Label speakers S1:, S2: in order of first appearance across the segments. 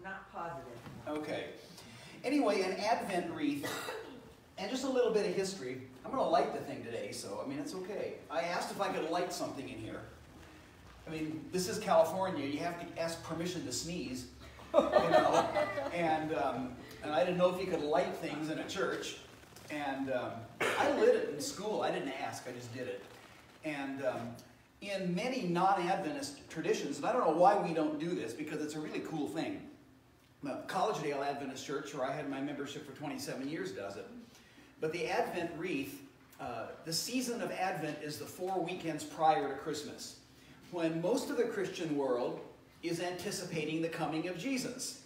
S1: not positive.
S2: Okay. Anyway, an Advent wreath, and just a little bit of history. I'm going to light the thing today, so, I mean, it's okay. I asked if I could light something in here. I mean, this is California. You have to ask permission to sneeze, you know. And I didn't know if you could light things in a church. And I lit it in school. I didn't ask. I just did it. And in many non-Adventist traditions, and I don't know why we don't do this, because it's a really cool thing. Collegedale Adventist Church, where I had my membership for 27 years, does it. But the Advent wreath, the season of Advent is the 4 weekends prior to Christmas, when most of the Christian world is anticipating the coming of Jesus.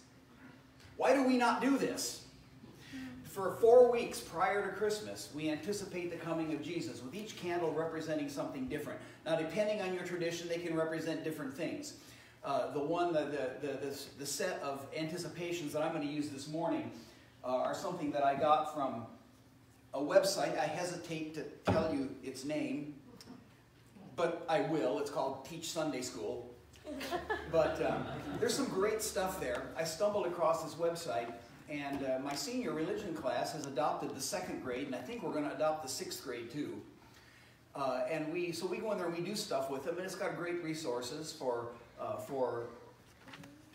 S2: Why do we not do this? For 4 weeks prior to Christmas, we anticipate the coming of Jesus, with each candle representing something different. Now, depending on your tradition, they can represent different things. The set of anticipations that I'm going to use this morning are something that I got from a website. I hesitate to tell you its name, but I will. It's called Teach Sunday School. But there's some great stuff there. I stumbled across this website, and my senior religion class has adopted the 2nd grade, and I think we're going to adopt the 6th grade too. So we go in there and we do stuff with them, and it's got great resources for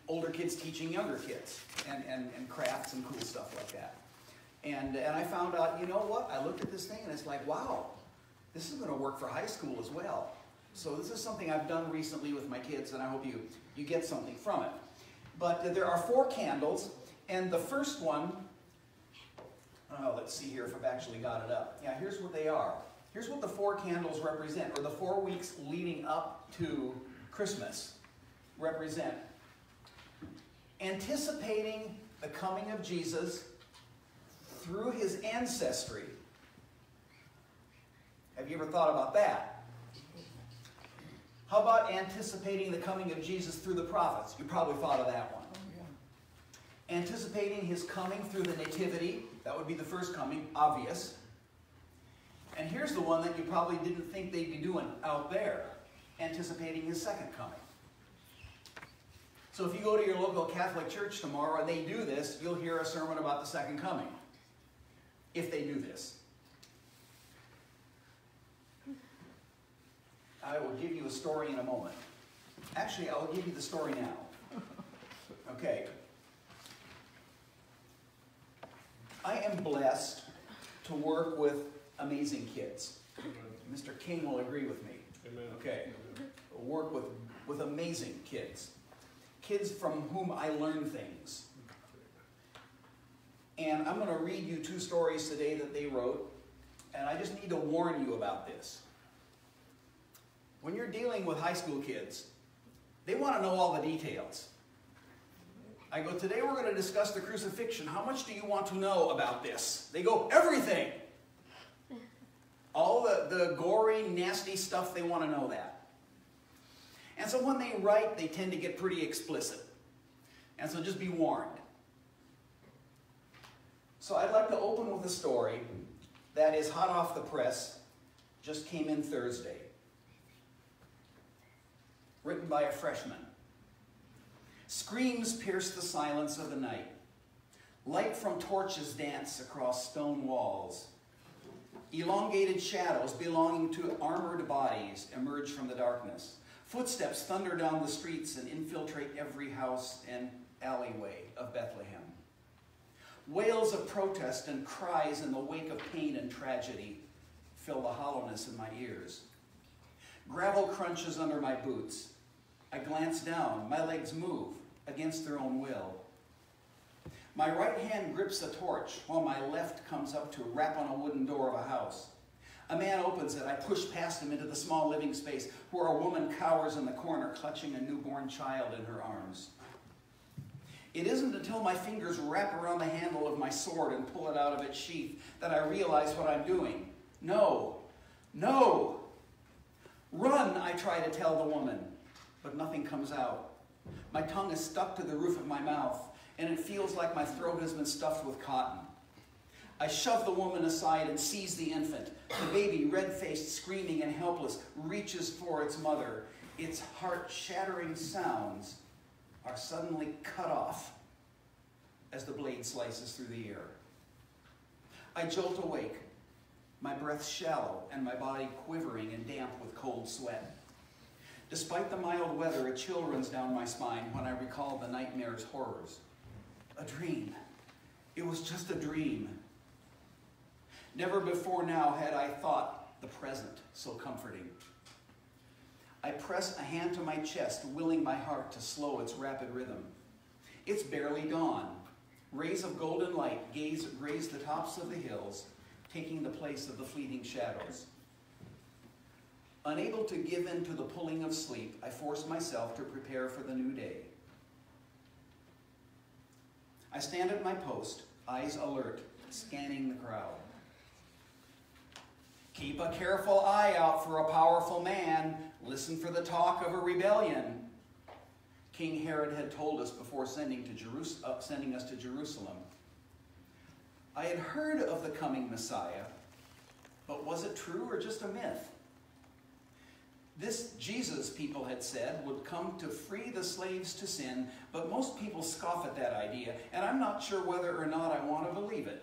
S2: older kids teaching younger kids, and crafts and cool stuff like that. And I found out, you know what? I looked at this thing and it's like, wow, this is going to work for high school as well. So this is something I've done recently with my kids, and I hope you get something from it. But there are 4 candles, and the first one, let's see here if I've actually got it up. Yeah, here's what they are. Here's what the 4 candles represent, or the 4 weeks leading up to Christmas represent. Anticipating the coming of Jesus through his ancestry. Have you ever thought about that? How about anticipating the coming of Jesus through the prophets? You probably thought of that one. Anticipating his coming through the nativity. That would be the first coming, obvious. And here's the one that you probably didn't think they'd be doing out there. Anticipating his second coming. So if you go to your local Catholic church tomorrow and they do this, you'll hear a sermon about the second coming. If they do this. I will give you a story in a moment. Actually, I will give you the story now. Okay. I am blessed to work with amazing kids. Mr. King will agree with me.
S3: Amen.
S2: Okay. Work with amazing kids. Kids from whom I learn things. And I'm going to read you 2 stories today that they wrote. And I just need to warn you about this. When you're dealing with high school kids, they want to know all the details. I go, today we're going to discuss the crucifixion. How much do you want to know about this? They go, everything. All the gory, nasty stuff, they want to know that. And so when they write, they tend to get pretty explicit. And so just be warned. So I'd like to open with a story that is hot off the press, just came in Thursday. Written by a freshman. Screams pierce the silence of the night. Light from torches dance across stone walls. Elongated shadows belonging to armored bodies emerge from the darkness. Footsteps thunder down the streets and infiltrate every house and alleyway of Bethlehem. Wails of protest and cries in the wake of pain and tragedy fill the hollowness in my ears. Gravel crunches under my boots. I glance down. My legs move against their own will. My right hand grips a torch while my left comes up to rap on a wooden door of a house. A man opens it. I push past him into the small living space where a woman cowers in the corner, clutching a newborn child in her arms. It isn't until my fingers wrap around the handle of my sword and pull it out of its sheath that I realize what I'm doing. No, no. Run, I try to tell the woman, but nothing comes out. My tongue is stuck to the roof of my mouth, and it feels like my throat has been stuffed with cotton. I shove the woman aside and seize the infant. The baby, red-faced, screaming and helpless, reaches for its mother. Its heart-shattering sounds are suddenly cut off as the blade slices through the air. I jolt awake, my breath shallow and my body quivering and damp with cold sweat. Despite the mild weather, a chill runs down my spine when I recall the nightmare's horrors. A dream. It was just a dream. Never before now had I thought the present so comforting. I press a hand to my chest, willing my heart to slow its rapid rhythm. It's barely dawn. Rays of golden light graze the tops of the hills, taking the place of the fleeting shadows. Unable to give in to the pulling of sleep, I force myself to prepare for the new day. I stand at my post, eyes alert, scanning the crowd. Keep a careful eye out for a powerful man. Listen for the talk of a rebellion. King Herod had told us before sending us to Jerusalem. I had heard of the coming Messiah, but was it true or just a myth? This Jesus, people had said, would come to free the slaves to sin, but most people scoff at that idea, and I'm not sure whether or not I want to believe it.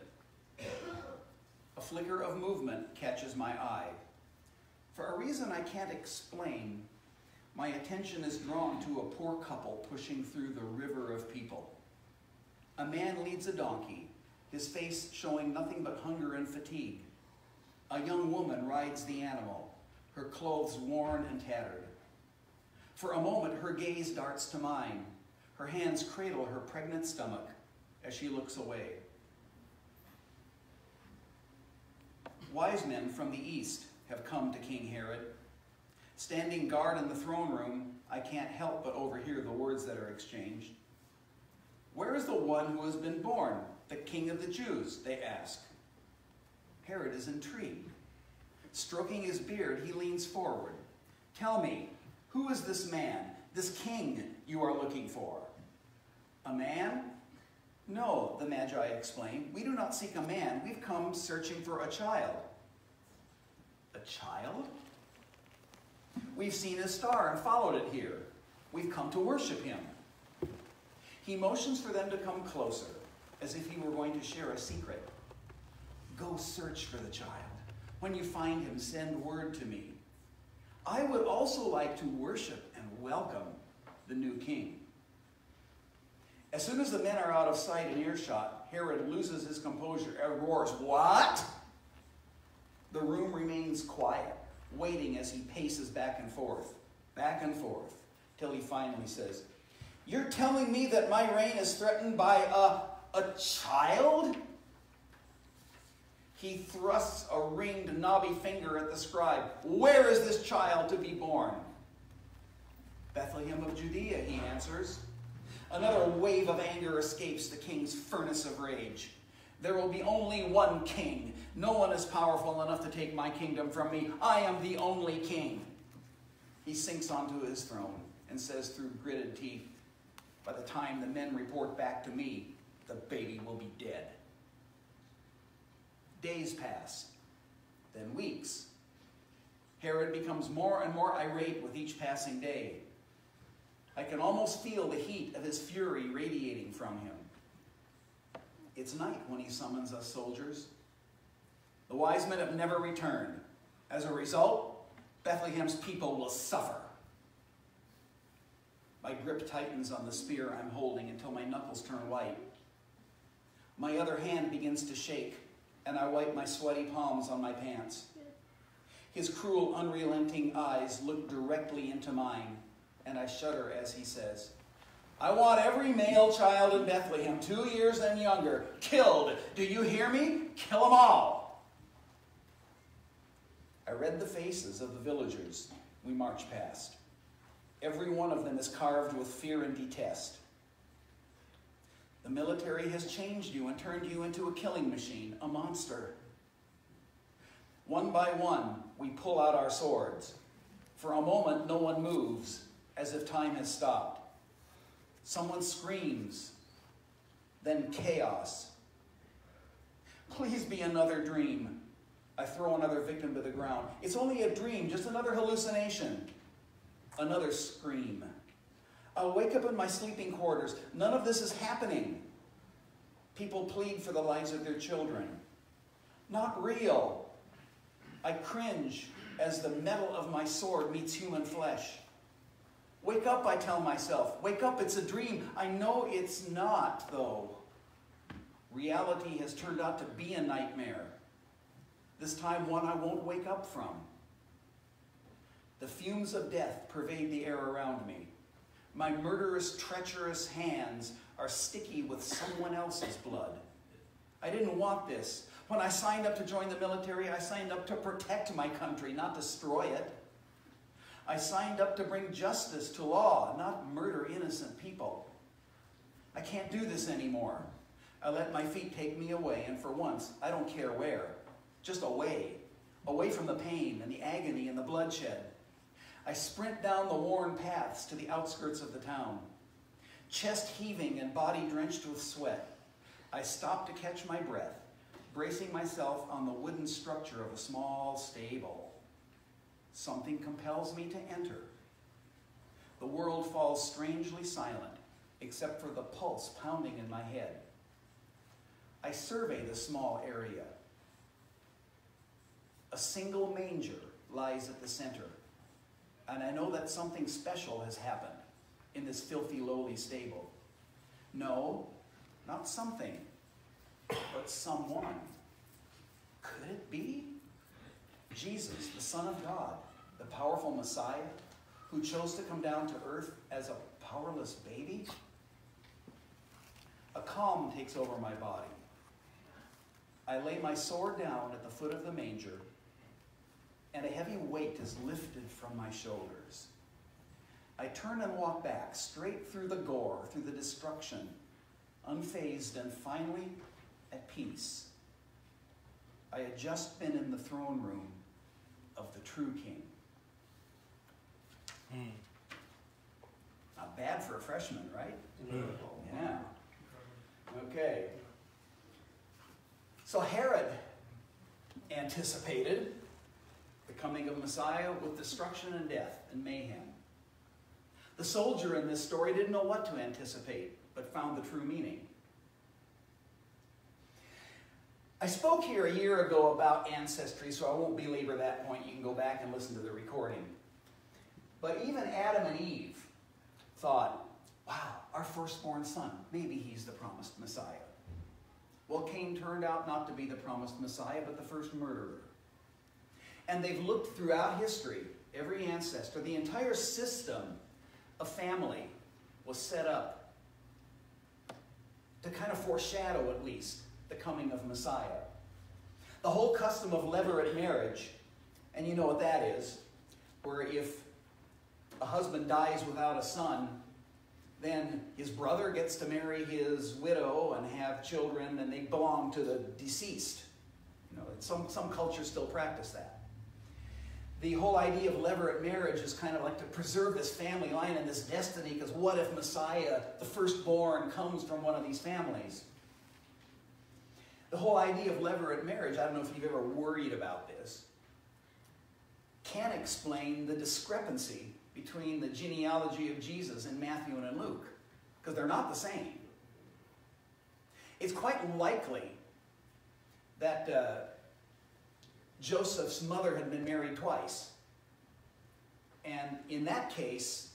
S2: A flicker of movement catches my eye. For a reason I can't explain, my attention is drawn to a poor couple pushing through the river of people. A man leads a donkey, his face showing nothing but hunger and fatigue. A young woman rides the animal, her clothes worn and tattered. For a moment, her gaze darts to mine. Her hands cradle her pregnant stomach as she looks away. Wise men from the east have come to King Herod. Standing guard in the throne room, I can't help but overhear the words that are exchanged. Where is the one who has been born, the King of the Jews? They ask. Herod is intrigued. Stroking his beard, he leans forward. Tell me, who is this man, this king you are looking for? A man? No, the Magi explain. We do not seek a man. We've come searching for a child. A child? We've seen his star and followed it here. We've come to worship him. He motions for them to come closer, as if he were going to share a secret. Go search for the child. When you find him, send word to me. I would also like to worship and welcome the new king. As soon as the men are out of sight and earshot, Herod loses his composure and roars, "What?" The room remains quiet, waiting as he paces back and forth, till he finally says, "You're telling me that my reign is threatened by a child?" He thrusts a ringed, knobby finger at the scribe. "Where is this child to be born?" "Bethlehem of Judea," he answers. Another wave of anger escapes the king's furnace of rage. There will be only one king. No one is powerful enough to take my kingdom from me. I am the only king. He sinks onto his throne and says through gritted teeth, "By the time the men report back to me, the baby will be dead." Days pass, then weeks. Herod becomes more and more irate with each passing day. I can almost feel the heat of his fury radiating from him. It's night when he summons us soldiers. The wise men have never returned. As a result, Bethlehem's people will suffer. My grip tightens on the spear I'm holding until my knuckles turn white. My other hand begins to shake, and I wipe my sweaty palms on my pants. His cruel, unrelenting eyes look directly into mine, and I shudder as he says, "I want every male child in Bethlehem, 2 years and younger, killed. Do you hear me? Kill them all." I read the faces of the villagers we march past. Every one of them is carved with fear and detest. The military has changed you and turned you into a killing machine, a monster. One by one, we pull out our swords. For a moment, no one moves, as if time has stopped. Someone screams, then chaos. Please be another dream. I throw another victim to the ground. It's only a dream, just another hallucination. Another scream. I'll wake up in my sleeping quarters. None of this is happening. People plead for the lives of their children. Not real. I cringe as the metal of my sword meets human flesh. Wake up, I tell myself. Wake up, it's a dream. I know it's not, though. Reality has turned out to be a nightmare. This time one I won't wake up from. The fumes of death pervade the air around me. My murderous, treacherous hands are sticky with someone else's blood. I didn't want this. When I signed up to join the military, I signed up to protect my country, not destroy it. I signed up to bring justice to law, not murder innocent people. I can't do this anymore. I let my feet take me away, and for once, I don't care where. Just away. Away from the pain and the agony and the bloodshed. I sprint down the worn paths to the outskirts of the town. Chest heaving and body drenched with sweat, I stop to catch my breath, bracing myself on the wooden structure of a small stable. Something compels me to enter. The world falls strangely silent, except for the pulse pounding in my head. I survey the small area. A single manger lies at the center, and I know that something special has happened in this filthy, lowly stable. No, not something, but someone. Could it be? Jesus, the Son of God, the powerful Messiah, who chose to come down to earth as a powerless baby? A calm takes over my body. I lay my sword down at the foot of the manger, and a heavy weight is lifted from my shoulders. I turn and walk back, straight through the gore, through the destruction, unfazed and finally at peace. I had just been in the throne room of the true King. Not bad for a freshman, right? Yeah. Okay. So Herod anticipated the coming of Messiah with destruction and death and mayhem. The soldier in this story didn't know what to anticipate, but found the true meaning. I spoke here a year ago about ancestry, so I won't belabor that point. You can go back and listen to the recording. But even Adam and Eve thought, wow, our firstborn son, maybe he's the promised Messiah. Well, Cain turned out not to be the promised Messiah, but the first murderer. And they've looked throughout history, every ancestor, the entire system of family was set up to kind of foreshadow, at least, the coming of Messiah. The whole custom of levirate marriage, and you know what that is, where if a husband dies without a son, then his brother gets to marry his widow and have children, and they belong to the deceased. You know, some cultures still practice that. The whole idea of levirate marriage is kind of like to preserve this family line and this destiny, because what if Messiah, the firstborn, comes from one of these families? The whole idea of levirate marriage, I don't know if you've ever worried about this, can explain the discrepancy between the genealogy of Jesus in Matthew and in Luke, because they're not the same. It's quite likely that Joseph's mother had been married twice. And in that case,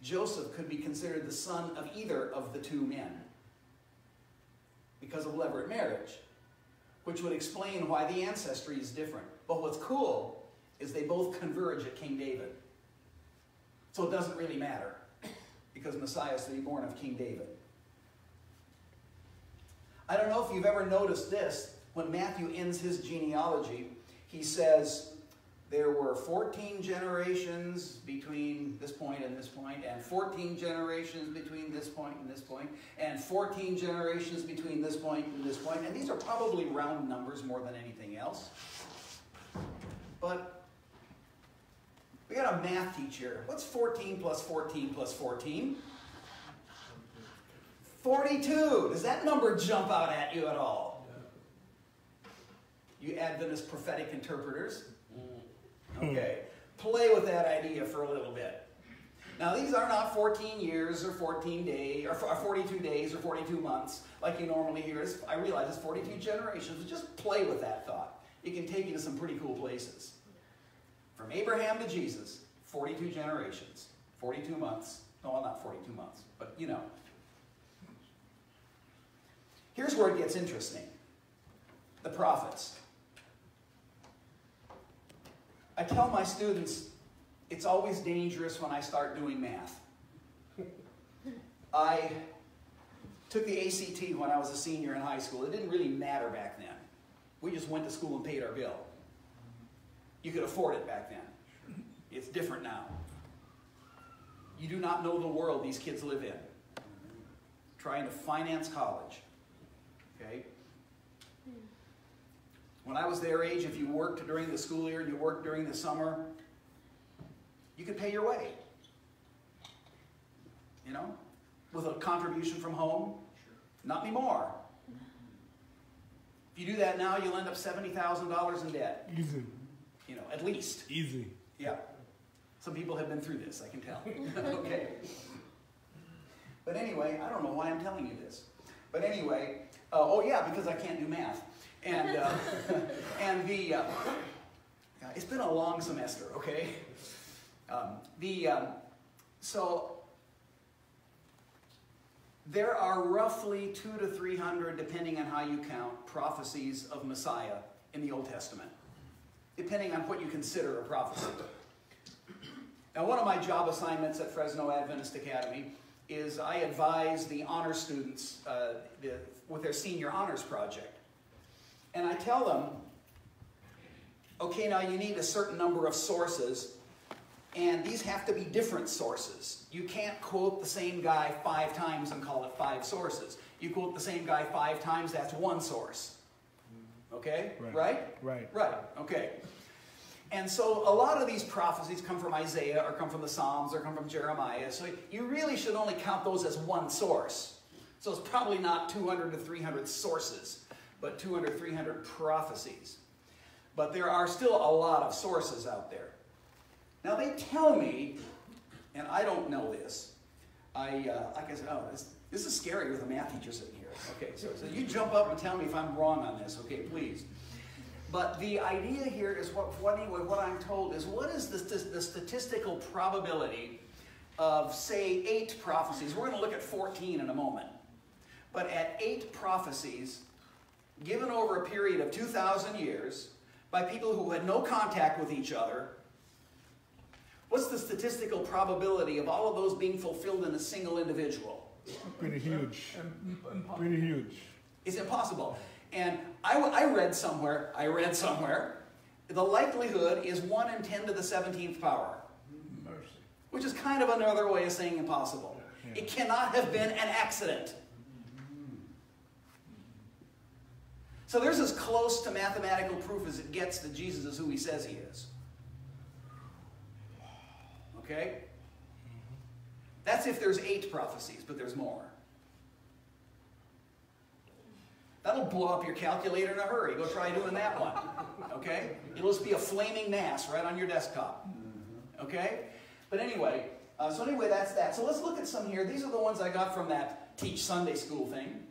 S2: Joseph could be considered the son of either of the two men because of levirate marriage, which would explain why the ancestry is different. But what's cool is they both converge at King David. So it doesn't really matter, because Messiah is to be born of King David. I don't know if you've ever noticed this. When Matthew ends his genealogy, he says there were 14 generations between this point and this point, and 14 generations between this point and this point, and 14 generations between this point and this point. And these are probably round numbers more than anything else. But we got a math teacher. What's 14 plus 14 plus 14? 42. Does that number jump out at you at all? You Adventist prophetic interpreters? Okay. Play with that idea for a little bit. Now, these are not 14 years or 14 days, or 42 days or 42 months like you normally hear. I realize it's 42 generations, but just play with that thought. It can take you to some pretty cool places. From Abraham to Jesus, 42 generations, 42 months. No, well, not 42 months, but you know. Here's where it gets interesting. The prophets. I tell my students, it's always dangerous when I start doing math. I took the ACT when I was a senior in high school. It didn't really matter back then. We just went to school and paid our bill. You could afford it back then. It's different now. You do not know the world these kids live in. Trying to finance college. Okay? When I was their age, if you worked during the school year and you worked during the summer, you could pay your way. You know? With a contribution from home. Not anymore. If you do that now, you'll end up $70,000 in debt.
S1: Easy.
S2: You know, at least.
S1: Easy.
S2: Yeah. Some people have been through this, I can tell. Okay. But anyway, I don't know why I'm telling you this. But anyway, oh yeah, because I can't do math. And, it's been a long semester, okay? So there are roughly 200 to 300, depending on how you count, prophecies of Messiah in the Old Testament, depending on what you consider a prophecy. Now, one of my job assignments at Fresno Adventist Academy is I advise the honor students with their senior honors project. And I tell them, okay, now you need a certain number of sources, and these have to be different sources. You can't quote the same guy 5 times and call it 5 sources. You quote the same guy 5 times, that's 1 source. Okay? Right?
S1: Right.
S2: Right. Okay. And so a lot of these prophecies come from Isaiah, or come from the Psalms, or come from Jeremiah. So you really should only count those as 1 source. So it's probably not 200 to 300 sources, but 200 to 300 prophecies. But there are still a lot of sources out there. Now they tell me, and I don't know this, like I said, oh, this is scary with a math teacher sitting here. Okay, so you jump up and tell me if I'm wrong on this, okay, please. But the idea here is, what I'm told is, what is the statistical probability of, say, 8 prophecies? We're going to look at 14 in a moment. But at 8 prophecies, given over a period of 2,000 years, by people who had no contact with each other, what's the statistical probability of all of those being fulfilled in a single individual?
S1: Pretty huge. Pretty huge.
S2: It's impossible. And I read somewhere, the likelihood is 1 in 10 to the 17th power.
S1: Mercy.
S2: Which is kind of another way of saying impossible. Yeah. It cannot have been an accident. So there's as close to mathematical proof as it gets that Jesus is who he says he is. Okay? That's if there's 8 prophecies, but there's more. That'll blow up your calculator in a hurry. Go try doing that one. Okay? It'll just be a flaming mass right on your desktop. Okay? But anyway, that's that. So let's look at some here. These are the ones I got from that Teach Sunday School thing.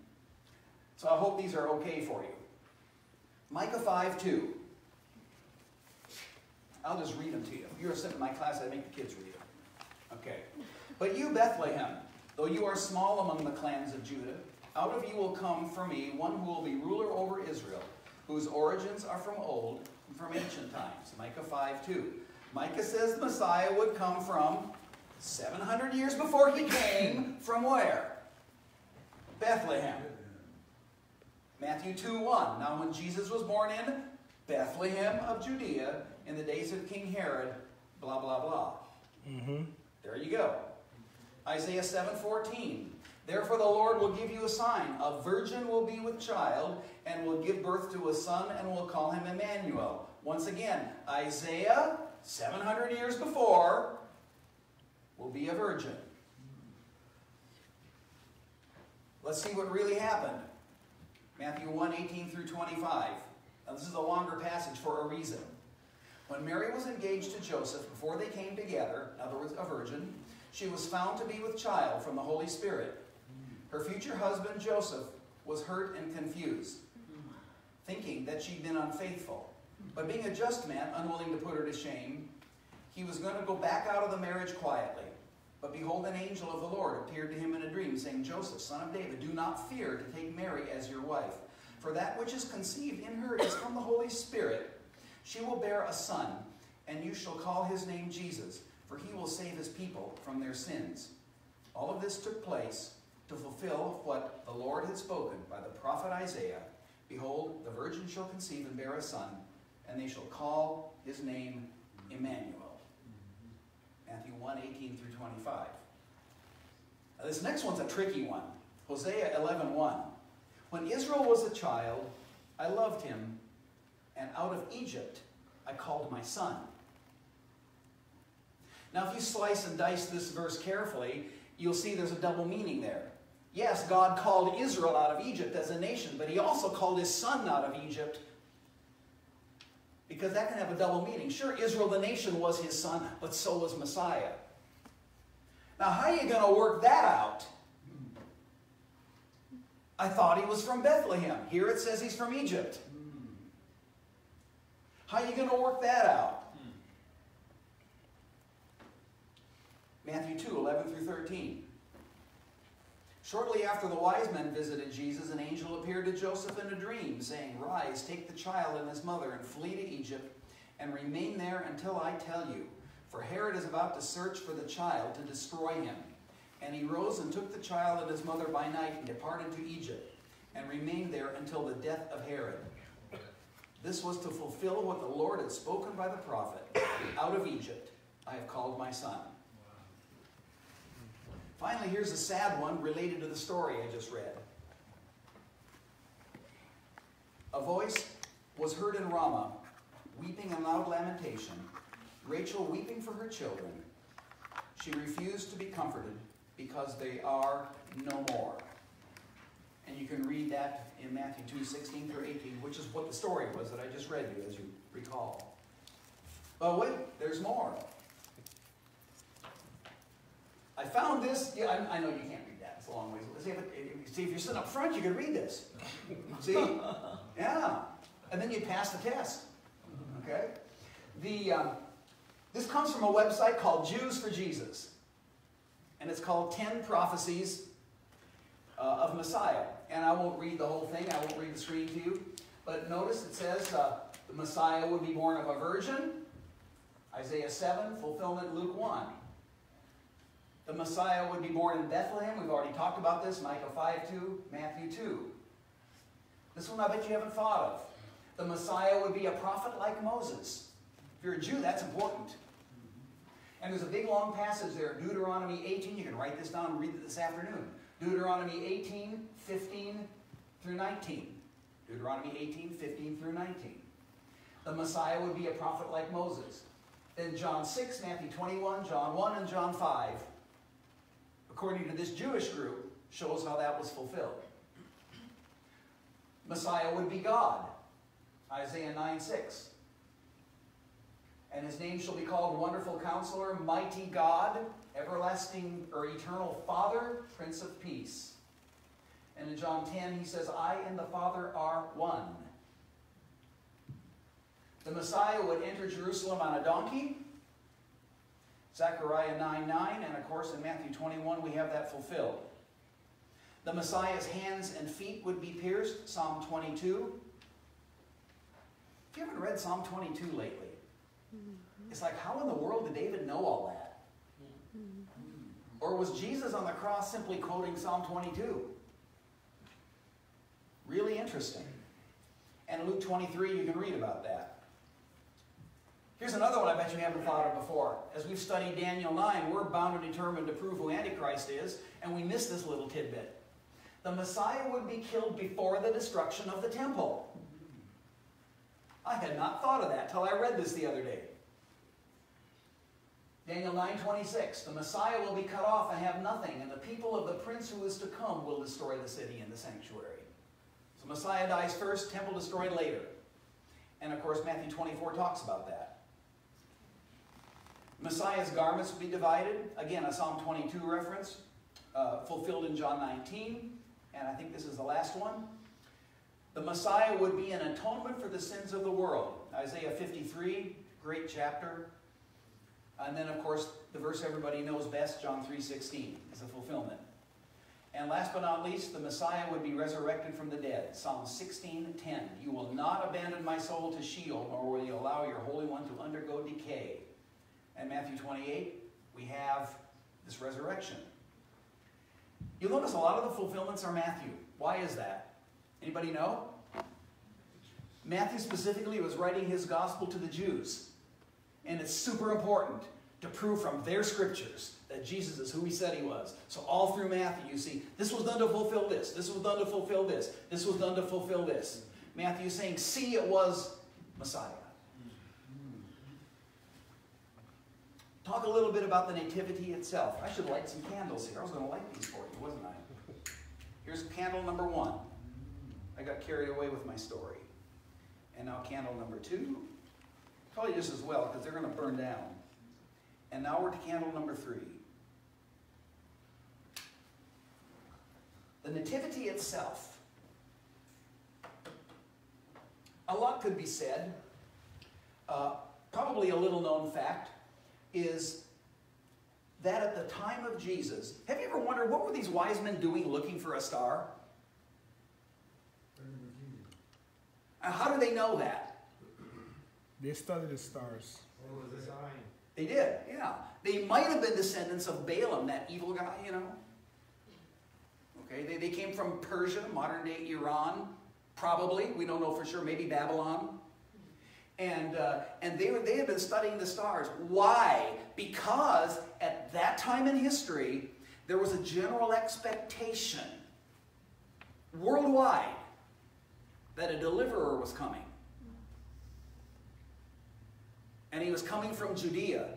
S2: So I hope these are okay for you. Micah 5:2. I'll just read them to you. If you're sitting in my class, I make the kids read them. Okay. But you, Bethlehem, though you are small among the clans of Judah, out of you will come for me one who will be ruler over Israel, whose origins are from old, from ancient times. Micah 5:2. Micah says the Messiah would come from 700 years before he came, from where? Bethlehem. Matthew 2:1. Now when Jesus was born in Bethlehem of Judea, in the days of King Herod, blah, blah, blah. There you go. Isaiah 7:14. Therefore the Lord will give you a sign. A virgin will be with child and will give birth to a son and will call him Emmanuel. Once again, Isaiah, 700 years before, will be a virgin. Let's see what really happened. Matthew 1:18 through 25. Now this is a longer passage for a reason. When Mary was engaged to Joseph, before they came together, in other words, a virgin, she was found to be with child from the Holy Spirit. Her future husband, Joseph, was hurt and confused, thinking that she'd been unfaithful. But being a just man, unwilling to put her to shame, he was going to go back out of the marriage quietly. But behold, an angel of the Lord appeared to him in a dream, saying, Joseph, son of David, do not fear to take Mary as your wife, for that which is conceived in her is from the Holy Spirit. She will bear a son, and you shall call his name Jesus, for he will save his people from their sins. All of this took place to fulfill what the Lord had spoken by the prophet Isaiah. Behold, the virgin shall conceive and bear a son, and they shall call his name Emmanuel. Matthew 1:18 through 25. Now, this next one's a tricky one. Hosea 11:1. When Israel was a child, I loved him, and out of Egypt I called my son. Now, if you slice and dice this verse carefully, you'll see there's a double meaning there. Yes, God called Israel out of Egypt as a nation, but he also called his son out of Egypt, because that can have a double meaning. Sure, Israel the nation was his son, but so was Messiah. Now, how are you going to work that out? I thought he was from Bethlehem. Here it says he's from Egypt. How are you going to work that out? Matthew 2:11 through 13. Shortly after the wise men visited Jesus, an angel appeared to Joseph in a dream, saying, Rise, take the child and his mother, and flee to Egypt, and remain there until I tell you. For Herod is about to search for the child to destroy him. And he rose and took the child and his mother by night, and departed to Egypt, and remained there until the death of Herod. This was to fulfill what the Lord had spoken by the prophet. Out of Egypt I have called my son. Finally, here's a sad one related to the story I just read. A voice was heard in Ramah, weeping in loud lamentation, Rachel weeping for her children. She refused to be comforted because they are no more. And you can read that in Matthew 2:16 through 18, which is what the story was that I just read you, as you recall. But wait, there's more. I found this. Yeah, I know you can't read that. It's a long ways. See, if you're sitting up front, you can read this. See? Yeah. And then you pass the test. Okay? This comes from a website called Jews for Jesus. And it's called 10 Prophecies of Messiah. And I won't read the whole thing. I won't read the screen to you. But notice it says the Messiah would be born of a virgin. Isaiah 7, fulfillment Luke 1. The Messiah would be born in Bethlehem. We've already talked about this. Micah 5:2, Matthew 2. This one I bet you haven't thought of. The Messiah would be a prophet like Moses. If you're a Jew, that's important. And there's a big long passage there, Deuteronomy 18. You can write this down and read it this afternoon. Deuteronomy 18, 15 through 19. Deuteronomy 18, 15 through 19. The Messiah would be a prophet like Moses. Then John 6, Matthew 21, John 1, and John 5. According to this Jewish group, shows how that was fulfilled. Messiah would be God. Isaiah 9:6. And his name shall be called Wonderful Counselor, Mighty God, Everlasting or Eternal Father, Prince of Peace. And in John 10, he says, I and the Father are one. The Messiah would enter Jerusalem on a donkey. Zechariah 9:9, and of course in Matthew 21 we have that fulfilled. The Messiah's hands and feet would be pierced, Psalm 22. If you haven't read Psalm 22 lately, it's like, how in the world did David know all that? Or was Jesus on the cross simply quoting Psalm 22? Really interesting. And Luke 23, you can read about that. Here's another one I bet you haven't thought of before. As we've studied Daniel 9, we're bound and determined to prove who Antichrist is, and we missed this little tidbit. The Messiah would be killed before the destruction of the temple. I had not thought of that till I read this the other day. Daniel 9:26, the Messiah will be cut off and have nothing, and the people of the prince who is to come will destroy the city and the sanctuary. So Messiah dies first, temple destroyed later. And of course Matthew 24 talks about that. Messiah's garments would be divided. Again, a Psalm 22 reference, fulfilled in John 19. And I think this is the last one. The Messiah would be an atonement for the sins of the world. Isaiah 53, great chapter. And then, of course, the verse everybody knows best, John 3:16, is a fulfillment. And last but not least, the Messiah would be resurrected from the dead. Psalm 16:10. You will not abandon my soul to Sheol, nor will you allow your Holy One to undergo decay. And Matthew 28, we have this resurrection. You'll notice a lot of the fulfillments are Matthew. Why is that? Anybody know? Matthew specifically was writing his gospel to the Jews. And it's super important to prove from their scriptures that Jesus is who he said he was. So all through Matthew you see, this was done to fulfill this. This was done to fulfill this. This was done to fulfill this. Matthew is saying, see, it was Messiah. Talk a little bit about the nativity itself. I should light some candles here. I was going to light these for you, wasn't I? Here's candle number 1. I got carried away with my story. And now candle number 2. Probably just as well, because they're going to burn down. And now we're to candle number 3. The nativity itself. A lot could be said. Probably a little known fact is that at the time of Jesus, have you ever wondered what were these wise men doing looking for a star? How do they know that?
S1: They studied the stars.
S3: What was the sign?
S2: They did, yeah. They might have been descendants of Balaam, that evil guy, you know. Okay, they came from Persia, modern-day Iran, probably. We don't know for sure. Maybe Babylon. And they had been studying the stars. Why? Because at that time in history, there was a general expectation worldwide that a deliverer was coming. And he was coming from Judea.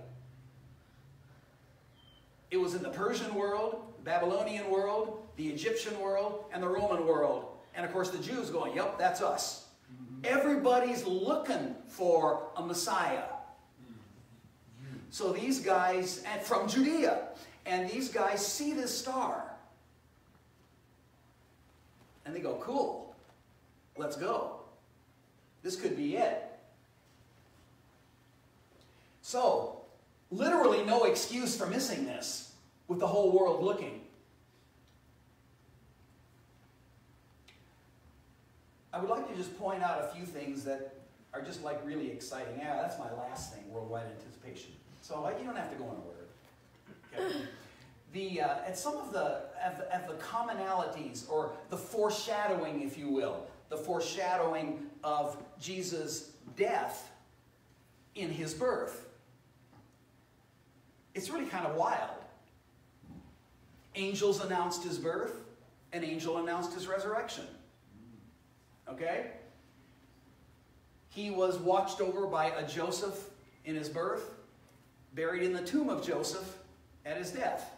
S2: It was in the Persian world, the Babylonian world, the Egyptian world, and the Roman world. And of course the Jews going, yep, that's us. Everybody's looking for a Messiah. So these guys, and from Judea, and these guys see this star. And they go, cool, let's go. This could be it. So, literally no excuse for missing this, with the whole world looking. I would like to just point out a few things that are just like really exciting. Yeah, that's my last thing, worldwide anticipation. So you don't have to go in order. Okay. At some of the commonalities, or the foreshadowing, if you will, the foreshadowing of Jesus' death in his birth. It's really kind of wild. Angels announced his birth. An angel announced his resurrection. Okay? He was watched over by a Joseph in his birth, buried in the tomb of Joseph at his death.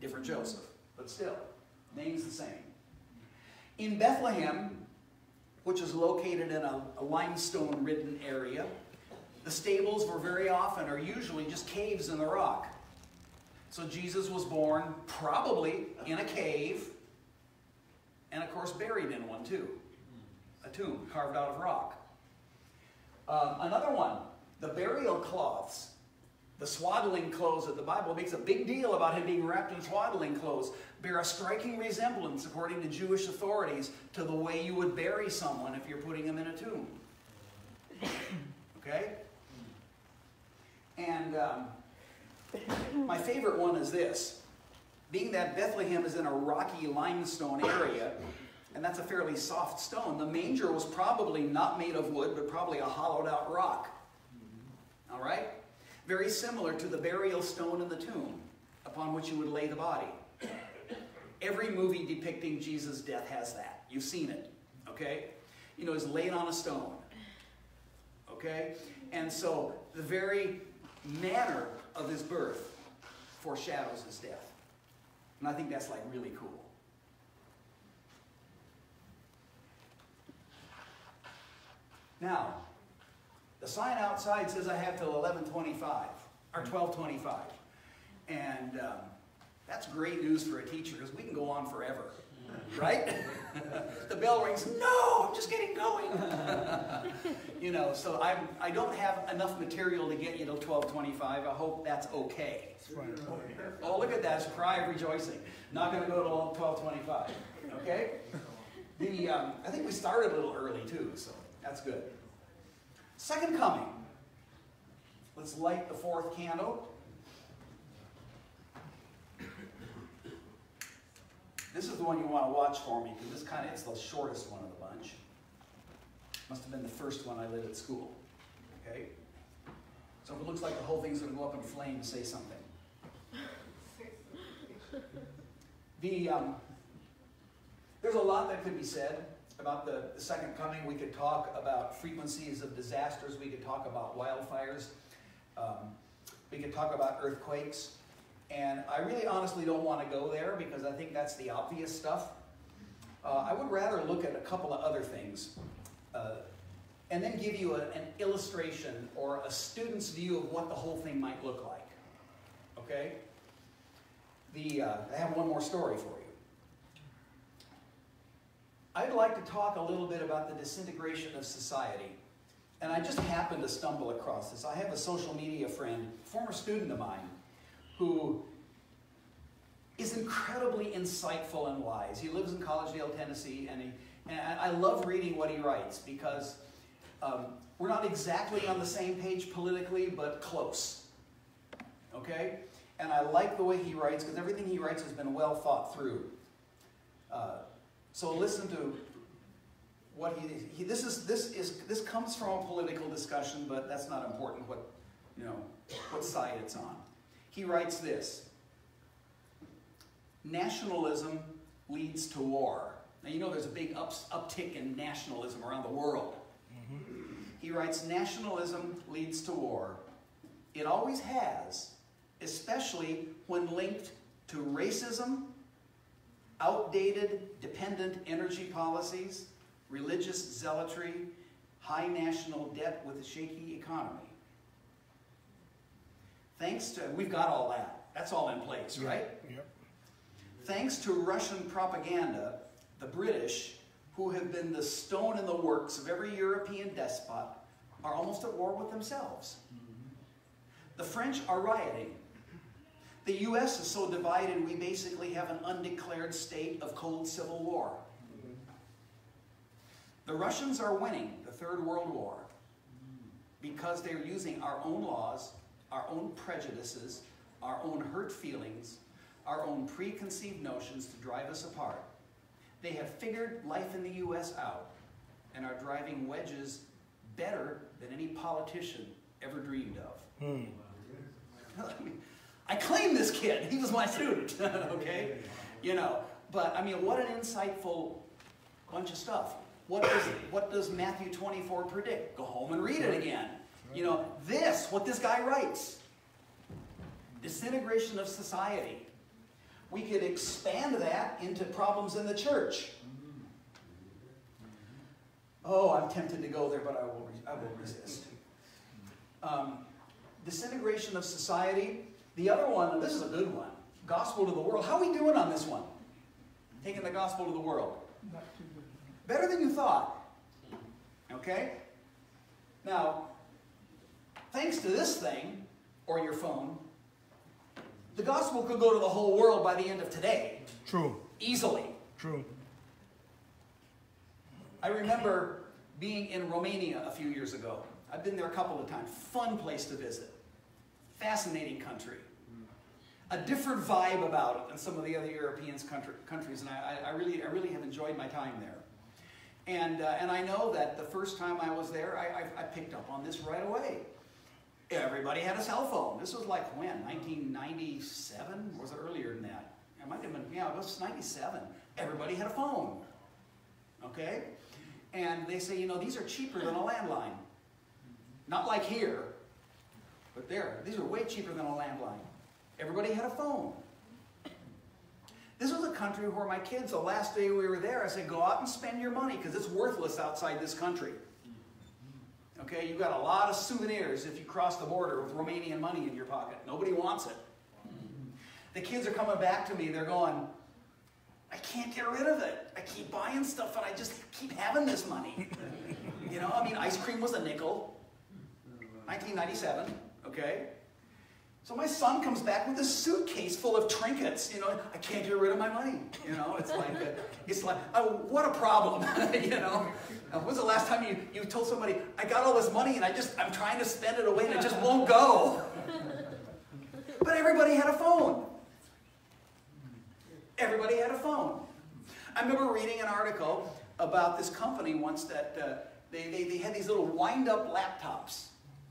S2: Different Joseph, but still, name's the same. In Bethlehem, which is located in a limestone-ridden area, the stables were very often, or usually, just caves in the rock. So Jesus was born probably in a cave, and of course buried in one too. A tomb carved out of rock. Another one, the burial cloths, the swaddling clothes that the Bible makes a big deal about him being wrapped in swaddling clothes, bear a striking resemblance, according to Jewish authorities, to the way you would bury someone if you're putting him in a tomb. Okay? And my favorite one is this. Being that Bethlehem is in a rocky limestone area, and that's a fairly soft stone, the manger was probably not made of wood, but probably a hollowed out rock. All right? Very similar to the burial stone in the tomb upon which you would lay the body. Every movie depicting Jesus' death has that. You've seen it. Okay? You know, he's laid on a stone. Okay? And so the very manner of his birth foreshadows his death. And I think that's like really cool. Now, the sign outside says I have till 11:25. our 1225. And that's great news for a teacher because we can go on forever, right? The bell rings, no, I'm just getting going. You know, so I don't have enough material to get you to 1225. I hope that's okay. Oh, look at that, it's a cry of rejoicing. Not going to go to 1225, okay? I think we started a little early too, so that's good. Second coming. Let's light the fourth candle. This is the one you want to watch for me because it's the shortest one of the bunch. Must have been the first one I lit at school. Okay? So if it looks like the whole thing's going to go up in flames, say something. There's a lot that could be said about the second coming. We could talk about frequencies of disasters. We could talk about wildfires. We could talk about earthquakes. And I really honestly don't want to go there because I think that's the obvious stuff. I would rather look at a couple of other things and then give you an illustration or a student's view of what the whole thing might look like. Okay? I have one more story for you. I'd like to talk a little bit about the disintegration of society. And I just happened to stumble across this. I have a social media friend, former student of mine, who is incredibly insightful and wise. He lives in Collegedale, Tennessee, and I love reading what he writes because we're not exactly on the same page politically, but close. Okay? And I like the way he writes because everything he writes has been well thought through. So listen to what this comes from a political discussion, but that's not important what side it's on. He writes this: nationalism leads to war. Now you know there's a big uptick in nationalism around the world. He writes, nationalism leads to war. It always has, especially when linked to racism, outdated dependent energy policies, religious zealotry, high national debt with a shaky economy. Thanks to, we've got all that. That's all in place, right?
S1: Yep.
S2: Thanks to Russian propaganda, the British, who have been the stone in the works of every European despot, are almost at war with themselves. The French are rioting. The U.S. is so divided we basically have an undeclared state of cold civil war. The Russians are winning the Third World War because they're using our own laws, our own prejudices, our own hurt feelings, our own preconceived notions to drive us apart. They have figured life in the U.S. out and are driving wedges better than any politician ever dreamed of. I claim this kid. He was my student, okay? You know, but I mean, what an insightful bunch of stuff. What does Matthew 24 predict? Go home and read it again. You know, what this guy writes. Disintegration of society. We could expand that into problems in the church. Oh, I'm tempted to go there, but I will resist. Disintegration of society. The other one, this is a good one. Gospel to the world. How are we doing on this one? Taking the gospel to the world.
S1: Not too good.
S2: Better than you thought. Okay? Now, thanks to this thing, or your phone, the gospel could go to the whole world by the end of today.
S1: True.
S2: Easily.
S1: True.
S2: I remember being in Romania a few years ago. I've been there a couple of times. Fun place to visit. Fascinating country. A different vibe about it than some of the other European countries, and I really have enjoyed my time there. And I know that the first time I was there, I picked up on this right away. Everybody had a cell phone. This was like when? 1997? Or was it earlier than that? It might have been, yeah, it was 97. Everybody had a phone. Okay? And they say, you know, these are cheaper than a landline. Not like here, but there. These are way cheaper than a landline. Everybody had a phone. This was a country where my kids, the last day we were there, I said, go out and spend your money because it's worthless outside this country. Okay, you've got a lot of souvenirs if you cross the border with Romanian money in your pocket. Nobody wants it. The kids are coming back to me. They're going, I can't get rid of it. I keep buying stuff and I just keep having this money. You know, I mean, ice cream was a nickel. 1997, okay? So my son comes back with a suitcase full of trinkets. You know, I can't get rid of my money. You know, it's like, oh, what a problem. You know, when's the last time you told somebody, I got all this money and I'm trying to spend it away and it just won't go. But everybody had a phone. Everybody had a phone. I remember reading an article about this company once that they had these little wind-up laptops.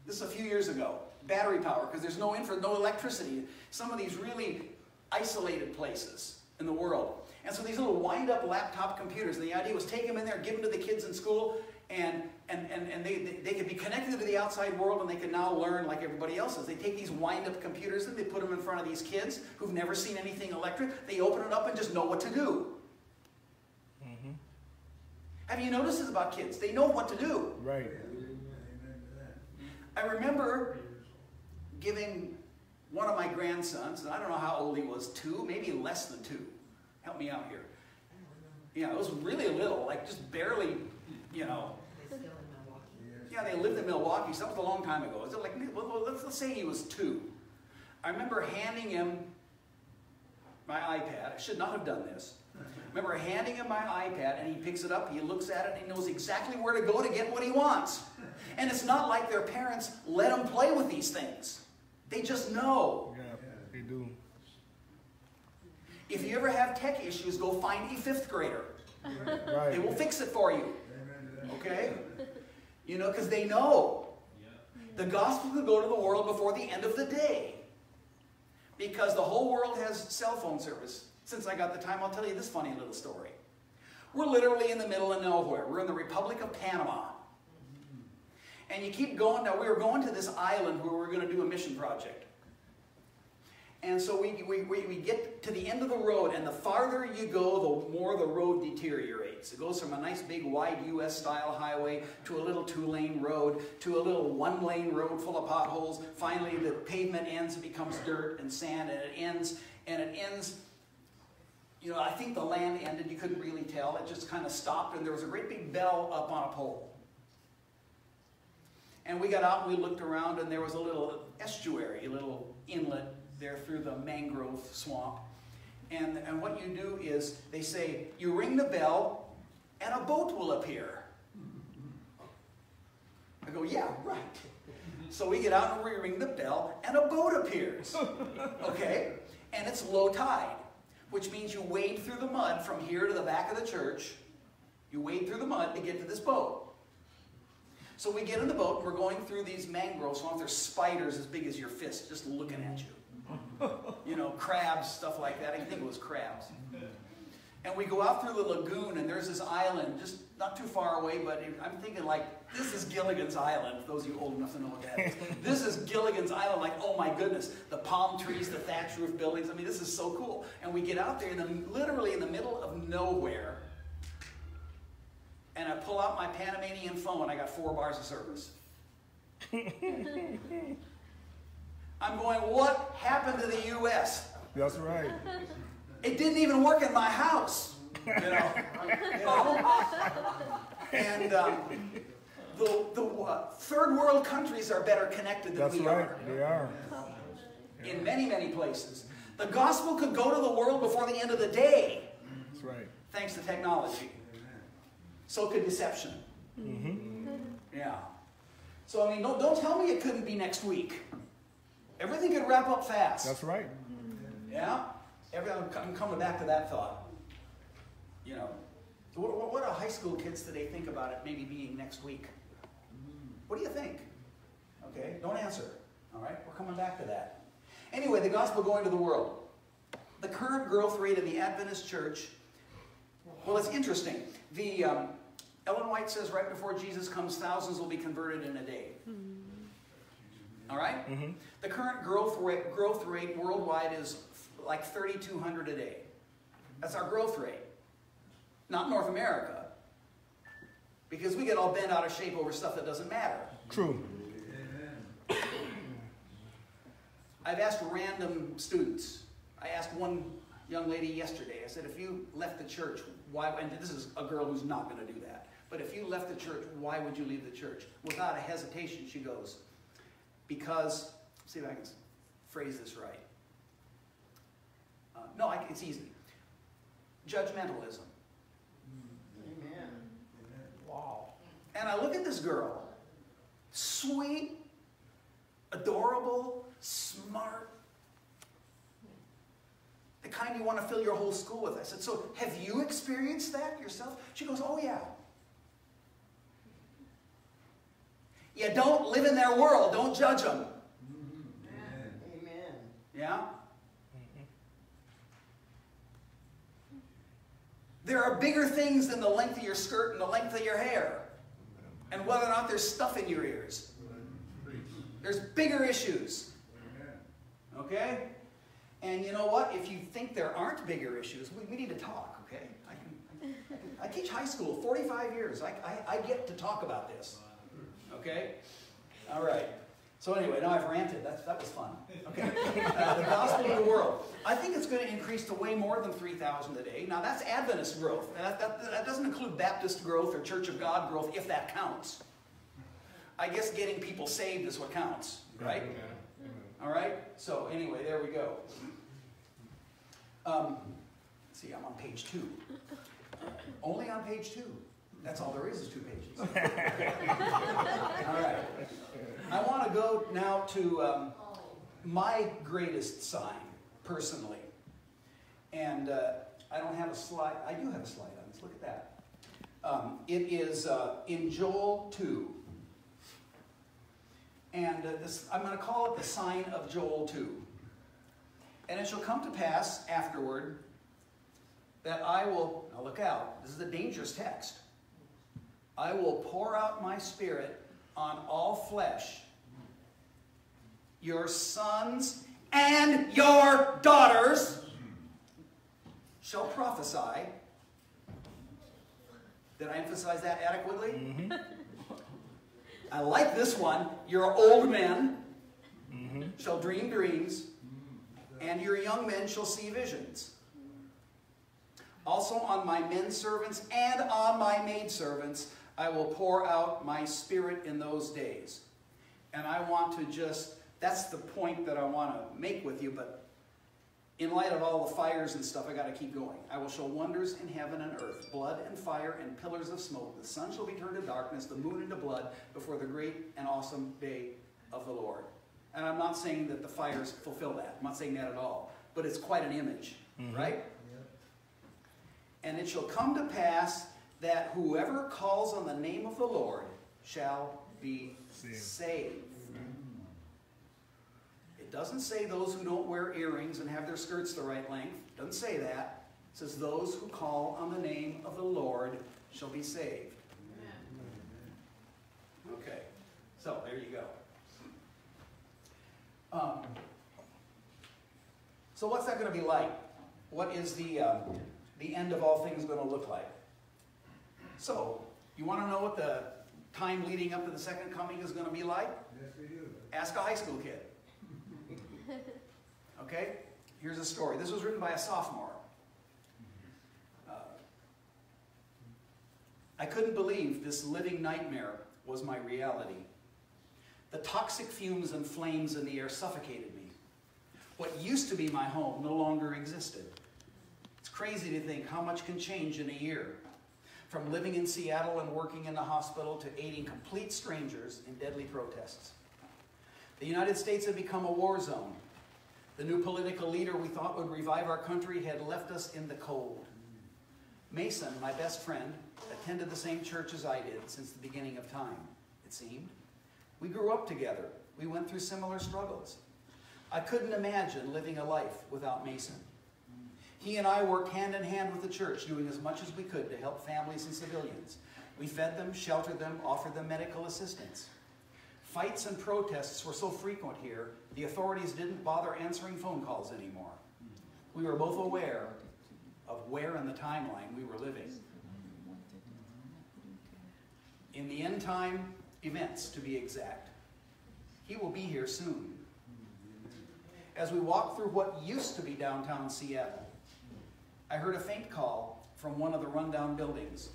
S2: This is a few years ago. Battery power, because there's no electricity. Some of these really isolated places in the world. And so these little wind-up laptop computers, and the idea was take them in there, give them to the kids in school, and they could be connected to the outside world, and they could now learn like everybody else is. They take these wind-up computers and they put them in front of these kids who've never seen anything electric. They open it up and just know what to do. Mm-hmm. Have you noticed this about kids? They know what to do.
S1: Right.
S2: I remember giving one of my grandsons, and I don't know how old he was, 2, maybe less than 2. Help me out here. Yeah, it was really little, like just barely, you know. Yeah, they lived in Milwaukee, so that was a long time ago. Is it like, well, let's say he was 2. I remember handing him my iPad. I should not have done this. I remember handing him my iPad, and he picks it up, he looks at it, and he knows exactly where to go to get what he wants. And it's not like their parents let them play with these things. They just know.
S1: Yeah, they do.
S2: If you ever have tech issues, go find a 5th grader.
S1: Right.
S2: They will fix it for you. Okay? You know, because they know. The gospel could go to the world before the end of the day. Because the whole world has cell phone service. Since I got the time, I'll tell you this funny little story. We're literally in the middle of nowhere. We're in the Republic of Panama. And you keep going. Now, we were going to this island where we were going to do a mission project. And so we get to the end of the road, and the farther you go, the more the road deteriorates. It goes from a nice big wide US-style highway to a little 2-lane road to a little 1-lane road full of potholes. Finally, the pavement ends, it becomes dirt and sand, and it ends, you know, I think the land ended, you couldn't really tell. It just kind of stopped, and there was a great big bell up on a pole. And we got out and we looked around, and there was a little estuary, a little inlet there through the mangrove swamp. And what you do is, they say, you ring the bell and a boat will appear. I go, yeah, right. So we get out and we ring the bell and a boat appears. Okay? And it's low tide, which means you wade through the mud from here to the back of the church. You wade through the mud to get to this boat. So we get in the boat and we're going through these mangrove swamps. There's spiders as big as your fist just looking at you. You know, crabs, stuff like that. I think it was crabs. And we go out through the lagoon, and there's this island just not too far away, but I'm thinking like, this is Gilligan's Island, for those of you old enough to know what that is. This is Gilligan's Island, like, oh my goodness, the palm trees, the thatch roof buildings. I mean, this is so cool. And we get out there, literally in the middle of nowhere, and I pull out my Panamanian phone. I got 4 bars of service. I'm going, what happened to the U.S.?
S1: That's right.
S2: It didn't even work in my house. You know? And the third world countries are better connected than we are.
S1: They are.
S2: In many, many places. The gospel could go to the world before the end of the day.
S1: That's right.
S2: Thanks to technology. So could deception.
S1: Mm-hmm.
S2: Yeah. So, I mean, don't tell me it couldn't be next week. Everything could wrap up fast.
S1: That's right.
S2: Yeah? I'm coming back to that thought. You know, what do high school kids today think about it maybe being next week? What do you think? Okay, don't answer. All right, we're coming back to that. Anyway, the gospel going to the world. The current growth rate of the Adventist church, well, it's interesting. The Ellen White says right before Jesus comes, thousands will be converted in a day. All right? Mm-hmm. The current growth rate worldwide is like 3,200 a day. That's our growth rate. Not North America. Because we get all bent out of shape over stuff that doesn't matter.
S1: True.
S2: I've asked random students. I asked one young lady yesterday, I said, if you left the church, why, and this is a girl who's not going to do that, but if you left the church, why would you leave the church? Without a hesitation, she goes, because, see if I can phrase this right. It's easy. Judgmentalism.
S3: Amen.
S1: Wow.
S2: And I look at this girl, sweet, adorable, smart, the kind you want to fill your whole school with. I said, so have you experienced that yourself? She goes, oh yeah. You don't live in their world. Don't judge them.
S3: Amen.
S2: Yeah? There are bigger things than the length of your skirt and the length of your hair. And whether or not there's stuff in your ears. There's bigger issues. Okay? And you know what? If you think there aren't bigger issues, we need to talk, okay? I teach high school 45 years. I get to talk about this. Okay? All right. So anyway, now I've ranted. That was fun. Okay. The gospel of the world. I think it's going to increase to way more than 3,000 a day. Now that's Adventist growth. That doesn't include Baptist growth or Church of God growth, if that counts. I guess getting people saved is what counts, right? All right? So anyway, there we go. See, I'm on page 2. Only on page 2. That's all there is 2 pages. All right. I want to go now to my greatest sign, personally. And I don't have a slide. I do have a slide on this. Look at that. It is in Joel 2. And I'm going to call it the sign of Joel 2. And it shall come to pass afterward that I will, now look out, this is a dangerous text. I will pour out my spirit on all flesh. Your sons and your daughters shall prophesy. Did I emphasize that adequately? Mm-hmm. I like this one. Your old men shall dream dreams, and your young men shall see visions. Also on my men servants and on my maid servants I will pour out my spirit in those days. And I want to just, that's the point that I want to make with you, but in light of all the fires and stuff, I got to keep going. I will show wonders in heaven and earth, blood and fire and pillars of smoke. The sun shall be turned to darkness, the moon into blood, before the great and awesome day of the Lord. And I'm not saying that the fires fulfill that. I'm not saying that at all. But it's quite an image, right? Yep. And it shall come to pass that whoever calls on the name of the Lord shall be saved. It doesn't say those who don't wear earrings and have their skirts the right length. It doesn't say that. It says those who call on the name of the Lord shall be saved. Okay, so there you go. So what's that going to be like? What is the end of all things going to look like? So, you want to know what the time leading up to the second coming is going to be like?
S4: Yes, we do.
S2: Ask a high school kid. Okay? Here's a story. This was written by a sophomore. I couldn't believe this living nightmare was my reality. The toxic fumes and flames in the air suffocated me. What used to be my home no longer existed. It's crazy to think how much can change in a year. From living in Seattle and working in the hospital to aiding complete strangers in deadly protests. The United States had become a war zone. The new political leader we thought would revive our country had left us in the cold. Mason, my best friend, attended the same church as I did since the beginning of time, it seemed. We grew up together. We went through similar struggles. I couldn't imagine living a life without Mason. He and I worked hand in hand with the church, doing as much as we could to help families and civilians. We fed them, sheltered them, offered them medical assistance. Fights and protests were so frequent here, the authorities didn't bother answering phone calls anymore. We were both aware of where in the timeline we were living. end-time events, to be exact. He will be here soon. As we walked through what used to be downtown Seattle, I heard a faint call from one of the rundown buildings.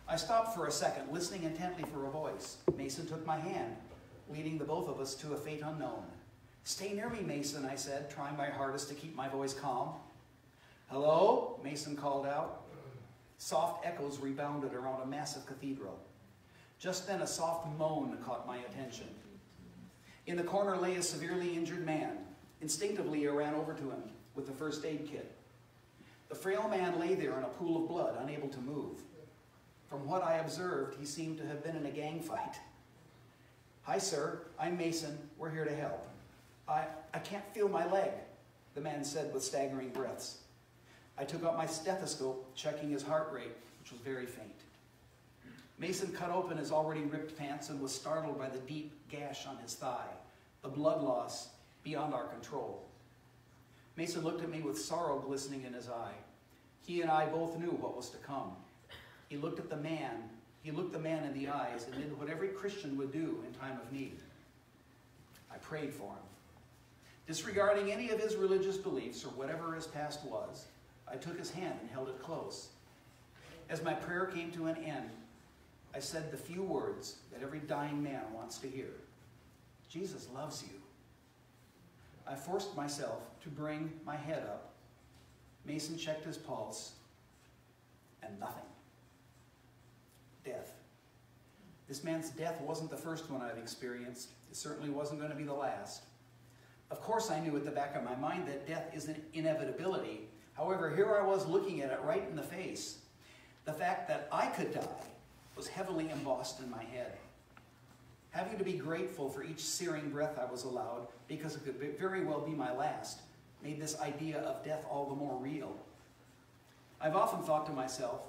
S2: I stopped for a second, listening intently for a voice. Mason took my hand, leading the both of us to a fate unknown. "Stay near me, Mason," I said, trying my hardest to keep my voice calm. "Hello?" Mason called out. Soft echoes rebounded around a massive cathedral. Just then a soft moan caught my attention. In the corner lay a severely injured man. Instinctively, I ran over to him with the first aid kit. The frail man lay there in a pool of blood, unable to move. From what I observed, he seemed to have been in a gang fight. "Hi, sir. I'm Mason. We're here to help." I can't feel my leg," the man said with staggering breaths. I took out my stethoscope, checking his heart rate, which was very faint. Mason cut open his already ripped pants and was startled by the deep gash on his thigh, the blood loss beyond our control. Mason looked at me with sorrow glistening in his eye. He and I both knew what was to come. He looked the man in the eyes and did what every Christian would do in time of need. I prayed for him. Disregarding any of his religious beliefs or whatever his past was, I took his hand and held it close. As my prayer came to an end, I said the few words that every dying man wants to hear. "Jesus loves you." I forced myself to bring my head up. Mason checked his pulse, and nothing. Death. This man's death wasn't the first one I've experienced. It certainly wasn't going to be the last. Of course, I knew at the back of my mind that death is an inevitability. However, here I was looking at it right in the face. The fact that I could die was heavily embossed in my head. Having to be grateful for each searing breath I was allowed, because it could very well be my last, made this idea of death all the more real. I've often thought to myself,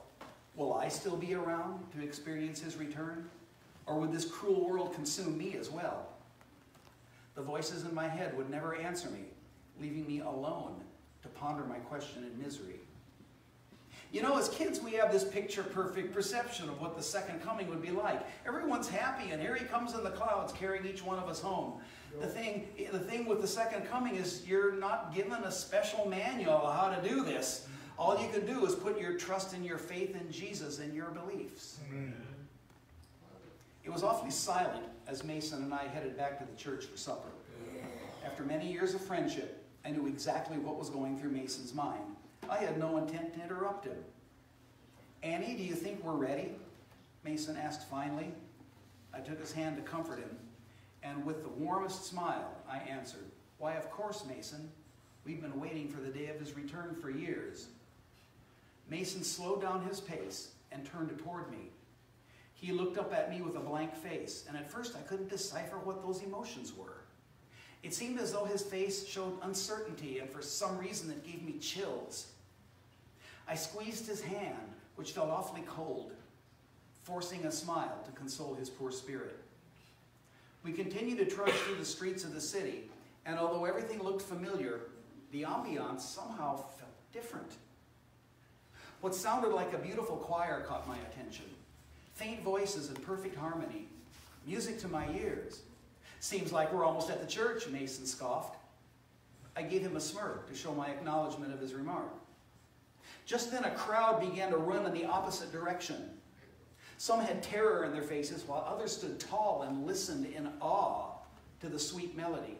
S2: will I still be around to experience his return? Or would this cruel world consume me as well? The voices in my head would never answer me, leaving me alone to ponder my question in misery. You know, as kids, we have this picture-perfect perception of what the second coming would be like. Everyone's happy, and here he comes in the clouds, carrying each one of us home. The thing with the second coming is you're not given a special manual on how to do this. All you can do is put your trust and your faith in Jesus and your beliefs. Amen. It was awfully silent as Mason and I headed back to the church for supper. After many years of friendship, I knew exactly what was going through Mason's mind. I had no intent to interrupt him. "Annie, do you think we're ready?" Mason asked finally. I took his hand to comfort him, and with the warmest smile, I answered, "Why, of course, Mason. We've been waiting for the day of his return for years." Mason slowed down his pace and turned toward me. He looked up at me with a blank face, and at first I couldn't decipher what those emotions were. It seemed as though his face showed uncertainty, and for some reason it gave me chills. I squeezed his hand, which felt awfully cold, forcing a smile to console his poor spirit. We continued to trudge through the streets of the city, and although everything looked familiar, the ambiance somehow felt different. What sounded like a beautiful choir caught my attention. Faint voices in perfect harmony. Music to my ears. "Seems like we're almost at the church," Mason scoffed. I gave him a smirk to show my acknowledgement of his remark. Just then a crowd began to run in the opposite direction. Some had terror in their faces, while others stood tall and listened in awe to the sweet melody.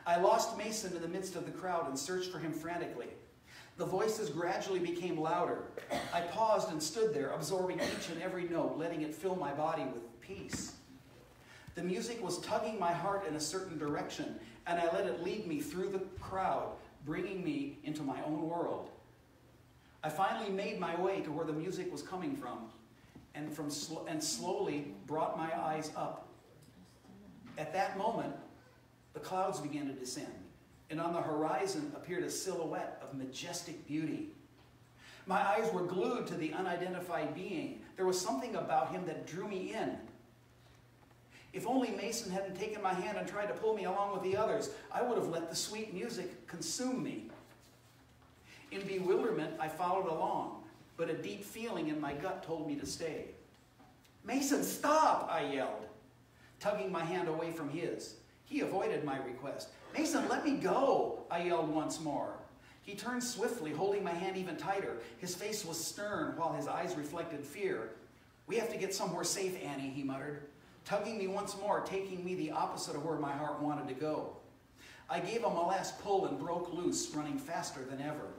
S2: I lost Mason in the midst of the crowd and searched for him frantically. The voices gradually became louder. I paused and stood there, absorbing each and every note, letting it fill my body with peace. The music was tugging my heart in a certain direction, and I let it lead me through the crowd, bringing me into my own world. I finally made my way to where the music was coming from, and slowly brought my eyes up. At that moment, the clouds began to descend, and on the horizon appeared a silhouette of majestic beauty. My eyes were glued to the unidentified being. There was something about him that drew me in. If only Mason hadn't taken my hand and tried to pull me along with the others, I would have let the sweet music consume me. In bewilderment, I followed along, but a deep feeling in my gut told me to stay. "Mason, stop!" I yelled, tugging my hand away from his. He avoided my request. "Mason, let me go!" I yelled once more. He turned swiftly, holding my hand even tighter. His face was stern, while his eyes reflected fear. "We have to get somewhere safe, Annie," he muttered, tugging me once more, taking me the opposite of where my heart wanted to go. I gave him a last pull and broke loose, running faster than ever.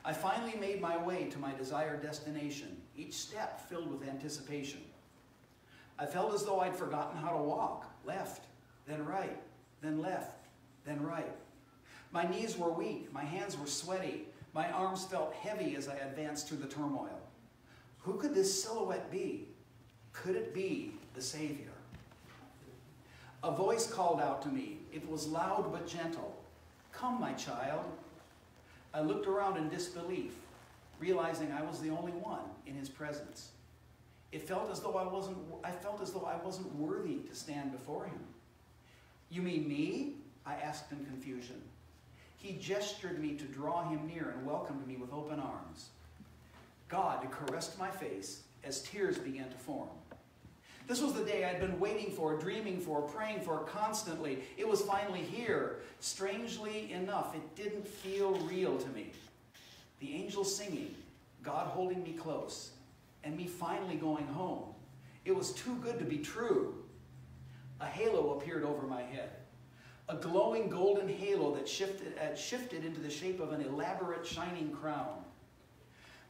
S2: I finally made my way to my desired destination, each step filled with anticipation. I felt as though I'd forgotten how to walk. Left, then right, then left, then right. My knees were weak, my hands were sweaty, my arms felt heavy as I advanced through the turmoil. Who could this silhouette be? Could it be the Savior? A voice called out to me. It was loud but gentle. "Come, my child." I looked around in disbelief, realizing I was the only one in his presence. It felt as though I wasn't worthy to stand before him. "You mean me?" I asked in confusion. He gestured me to draw him near and welcomed me with open arms. God caressed my face as tears began to form. This was the day I'd been waiting for, dreaming for, praying for constantly. It was finally here. Strangely enough, it didn't feel real to me. The angels singing, God holding me close, and me finally going home. It was too good to be true. A halo appeared over my head. A glowing golden halo that shifted into the shape of an elaborate shining crown.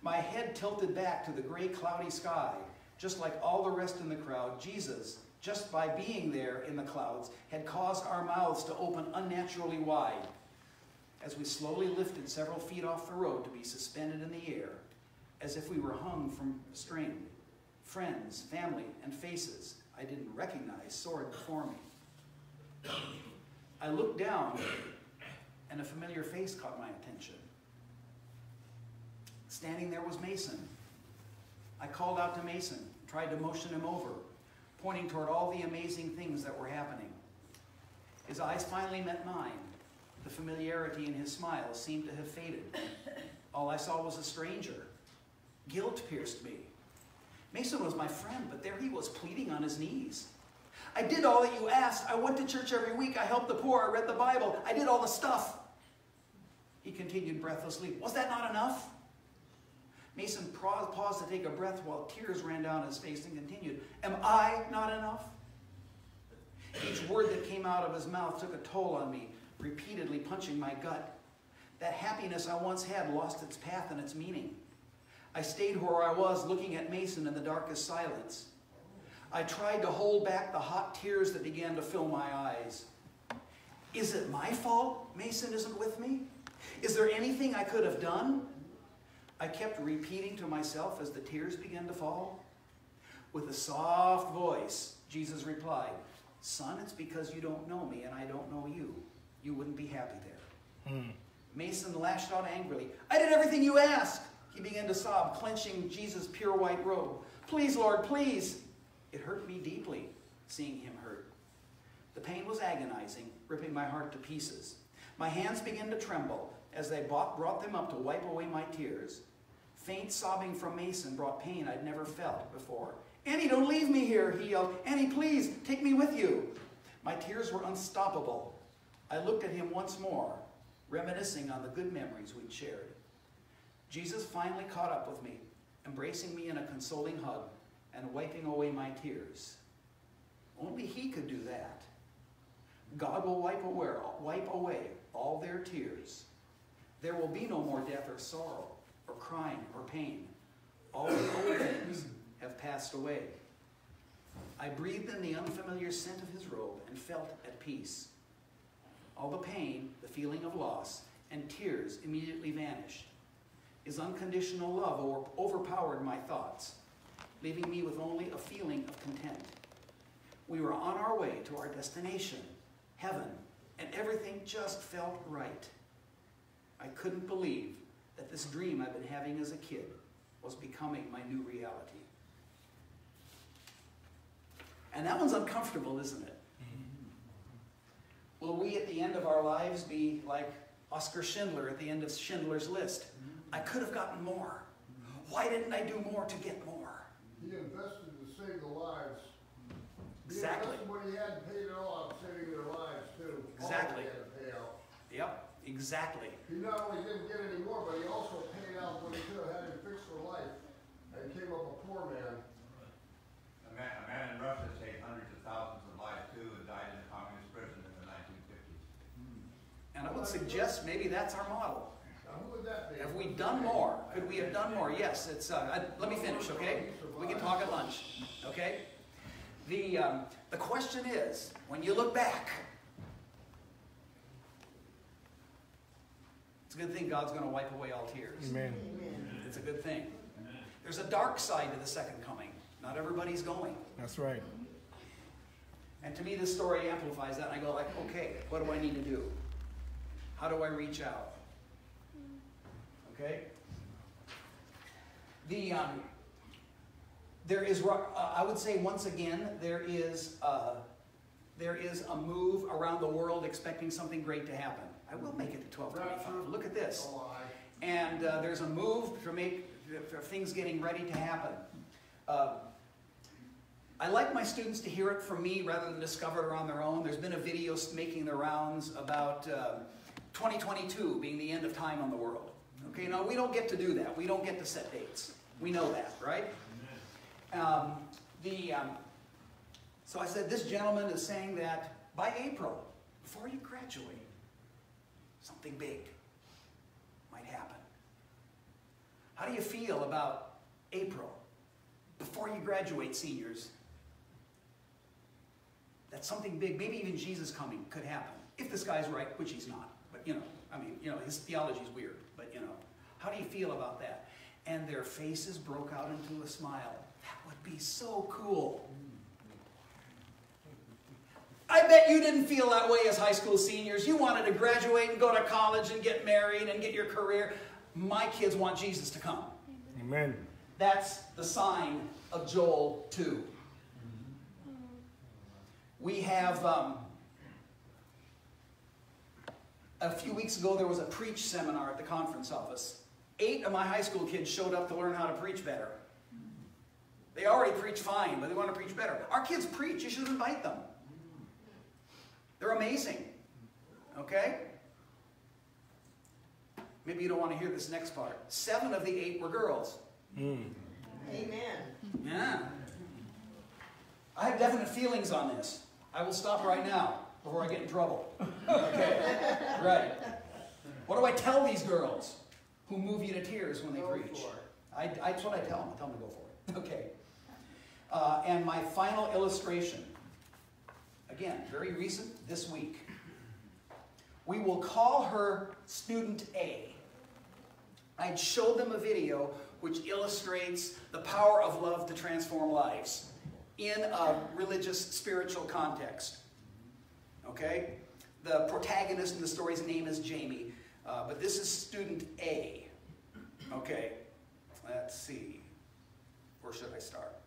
S2: My head tilted back to the gray cloudy sky. Just like all the rest in the crowd, Jesus, just by being there in the clouds, had caused our mouths to open unnaturally wide. As we slowly lifted several feet off the road to be suspended in the air, as if we were hung from a string, friends, family, and faces I didn't recognize soared before me. I looked down, and a familiar face caught my attention. Standing there was Mason. I called out to Mason, tried to motion him over, pointing toward all the amazing things that were happening. His eyes finally met mine. The familiarity in his smile seemed to have faded. All I saw was a stranger. Guilt pierced me. Mason was my friend, but there he was pleading on his knees. "I did all that you asked. I went to church every week. I helped the poor. I read the Bible. I did all the stuff." He continued breathlessly. "Was that not enough?" Mason paused to take a breath while tears ran down his face and continued. "Am I not enough?" Each word that came out of his mouth took a toll on me, repeatedly punching my gut. That happiness I once had lost its path and its meaning. I stayed where I was, looking at Mason in the darkest silence. I tried to hold back the hot tears that began to fill my eyes. Is it my fault Mason isn't with me? Is there anything I could have done? I kept repeating to myself as the tears began to fall. With a soft voice, Jesus replied, "Son, it's because you don't know me and I don't know you. You wouldn't be happy there." Mason lashed out angrily. "I did everything you asked." He began to sob, clenching Jesus' pure white robe. "Please, Lord, please." It hurt me deeply, seeing him hurt. The pain was agonizing, ripping my heart to pieces. My hands began to tremble as they brought them up to wipe away my tears. Faint sobbing from Mason brought pain I'd never felt before. "Annie, don't leave me here," he yelled. "Annie, please, take me with you." My tears were unstoppable. I looked at him once more, reminiscing on the good memories we'd shared. Jesus finally caught up with me, embracing me in a consoling hug and wiping away my tears. Only he could do that. God will wipe away all their tears. There will be no more death or sorrow, or crying or pain. All the old things have passed away. I breathed in the unfamiliar scent of his robe and felt at peace. All the pain, the feeling of loss, and tears immediately vanished. His unconditional love overpowered my thoughts, leaving me with only a feeling of content. We were on our way to our destination, heaven, and everything just felt right. I couldn't believe that this dream I'd been having as a kid was becoming my new reality. And that one's uncomfortable, isn't it? Will we at the end of our lives be like Oscar Schindler at the end of Schindler's List? I could have gotten more. Why didn't I do more to get more?
S4: He invested to save the lives.
S2: Exactly.
S4: He invested when he hadn't paid it all out, saving their lives too.
S2: Exactly.
S4: All he had to pay out.
S2: Yep, exactly.
S4: He not only didn't get any more, but he also paid out what he could have had him fixed for life, and came up a poor man.
S5: A man in Russia saved hundreds of thousands of lives too, and died in a communist prison in the 1950s.
S2: And I would suggest maybe that's our model.
S4: Now, who would that be?
S2: Have we done more? Could we have done more? Yes, it's, let me finish, okay? We can talk at lunch, okay? The question is, when you look back, it's a good thing God's going to wipe away all tears.
S1: Amen.
S2: It's a good thing. There's a dark side to the second coming. Not everybody's going.
S1: That's right.
S2: And to me, this story amplifies that. And I go like, okay, what do I need to do? How do I reach out? Okay? There is, I would say once again, there is a move around the world expecting something great to happen. I will make it to 12:25. Look at this. And there's a move for things getting ready to happen. I like my students to hear it from me rather than discover it on their own. There's been a video making the rounds about 2022 being the end of time on the world. Okay, now we don't get to do that. We don't get to set dates. We know that, right? So I said, this gentleman is saying that by April, before you graduate, something big might happen. How do you feel about April, before you graduate, seniors? That something big, maybe even Jesus coming, could happen. If this guy's right, which he's not. But, you know, I mean, you know, his theology's weird. But, you know, how do you feel about that? And their faces broke out into a smile. That would be so cool. I bet you didn't feel that way as high school seniors. You wanted to graduate and go to college and get married and get your career. My kids want Jesus to come.
S1: Amen.
S2: That's the sign of Joel 2. We have, a few weeks ago, there was a preach seminar at the conference office. 8 of my high school kids showed up to learn how to preach better. They already preach fine, but they want to preach better. Our kids preach. You should invite them. They're amazing. Okay? Maybe you don't want to hear this next part. 7 of the 8 were girls.
S3: Amen.
S2: Yeah. I have definite feelings on this. I will stop right now before I get in trouble. Okay? Right. What do I tell these girls who move you to tears when they preach? That's what I tell them. I tell them to go for it. Okay. And my final illustration. Again, very recent, this week. We will call her Student A. I'd showed them a video which illustrates the power of love to transform lives in a religious, spiritual context. Okay? The protagonist in the story's name is Jamie, but this is Student A. Okay, let's see. Where should I start?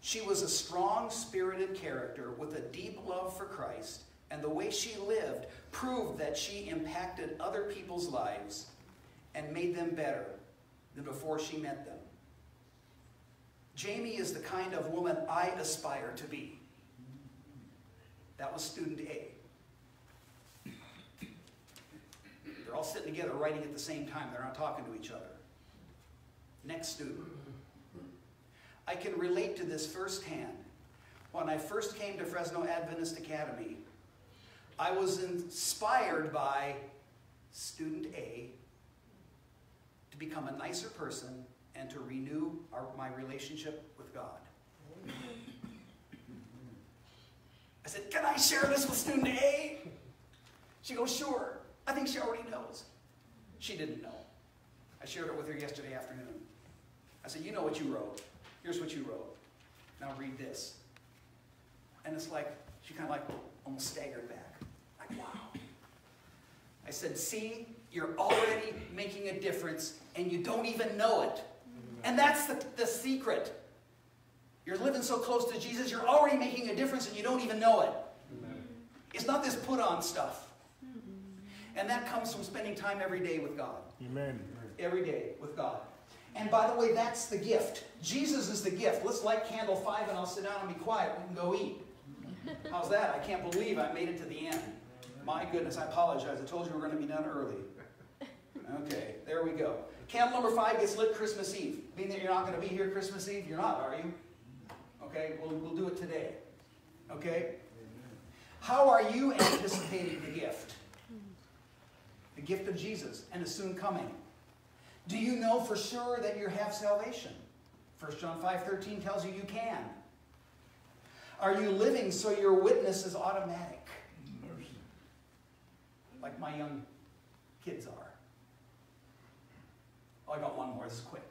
S2: She was a strong-spirited character with a deep love for Christ, and the way she lived proved that she impacted other people's lives and made them better than before she met them. Jamie is the kind of woman I aspire to be. That was Student A. They're all sitting together writing at the same time. They're not talking to each other. Next student. I can relate to this firsthand. When I first came to Fresno Adventist Academy, I was inspired by Student A to become a nicer person and to renew my relationship with God. I said, can I share this with Student A? She goes, sure. I think she already knows. She didn't know. I shared it with her yesterday afternoon. I said, you know what you wrote. Here's what you wrote. Now read this. And it's like, she kind of like almost staggered back. Like, wow. I said, see, you're already making a difference and you don't even know it. And that's the secret. You're living so close to Jesus, you're already making a difference and you don't even know it. It's not this put on stuff. And that comes from spending time every day with God.
S1: Amen.
S2: Every day with God. And by the way, that's the gift. Jesus is the gift. Let's light candle 5 and I'll sit down and be quiet. We can go eat. How's that? I can't believe I made it to the end. My goodness, I apologize. I told you we were going to be done early. Okay, there we go. Candle number 5 gets lit Christmas Eve. Mean that you're not going to be here Christmas Eve? You're not, are you? Okay, we'll do it today. Okay? How are you anticipating the gift? The gift of Jesus and His soon coming. Do you know for sure that you have salvation? 1 John 5:13 tells you you can. Are you living so your witness is automatic? Like my young kids are. Oh, I got one more. This is quick.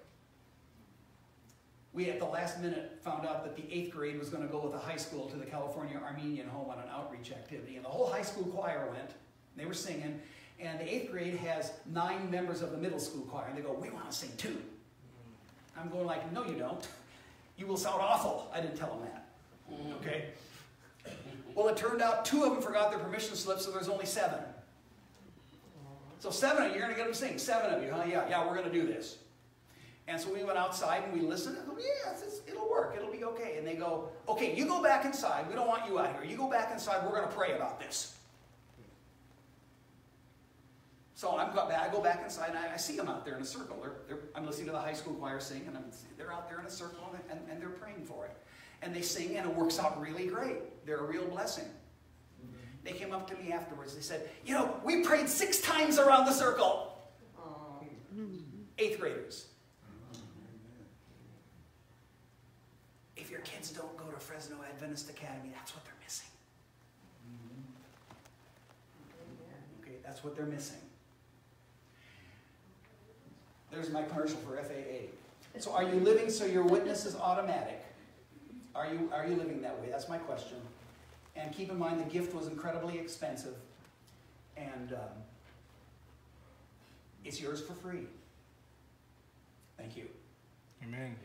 S2: We, at the last minute, found out that the 8th grade was going to go with the high school to the California Armenian home on an outreach activity. And the whole high school choir went. They were singing. And the 8th grade has 9 members of the middle school choir. And they go, we want to sing too. I'm going like, no you don't. You will sound awful. I didn't tell them that. Okay? Well, it turned out 2 of them forgot their permission slip, so there's only 7. So 7 of you, you're going to get them to sing. 7 of you, huh? Yeah, we're going to do this. And so we went outside and we listened. And go, yeah, it'll work. It'll be okay. And they go, okay, you go back inside. We don't want you out here. You go back inside. We're going to pray about this. So I go back inside and I see them out there in a circle. I'm listening to the high school choir sing, and they're out there in a circle and they're praying for it. And they sing, and it works out really great. They're a real blessing. They came up to me afterwards. They said, you know, we prayed 6 times around the circle. 8th graders. If your kids don't go to Fresno Adventist Academy, that's what they're missing. Okay, that's what they're missing. There's my commercial for FAA. So are you living so your witness is automatic? Are you living that way? That's my question. And keep in mind the gift was incredibly expensive. And it's yours for free. Thank you.
S1: Amen.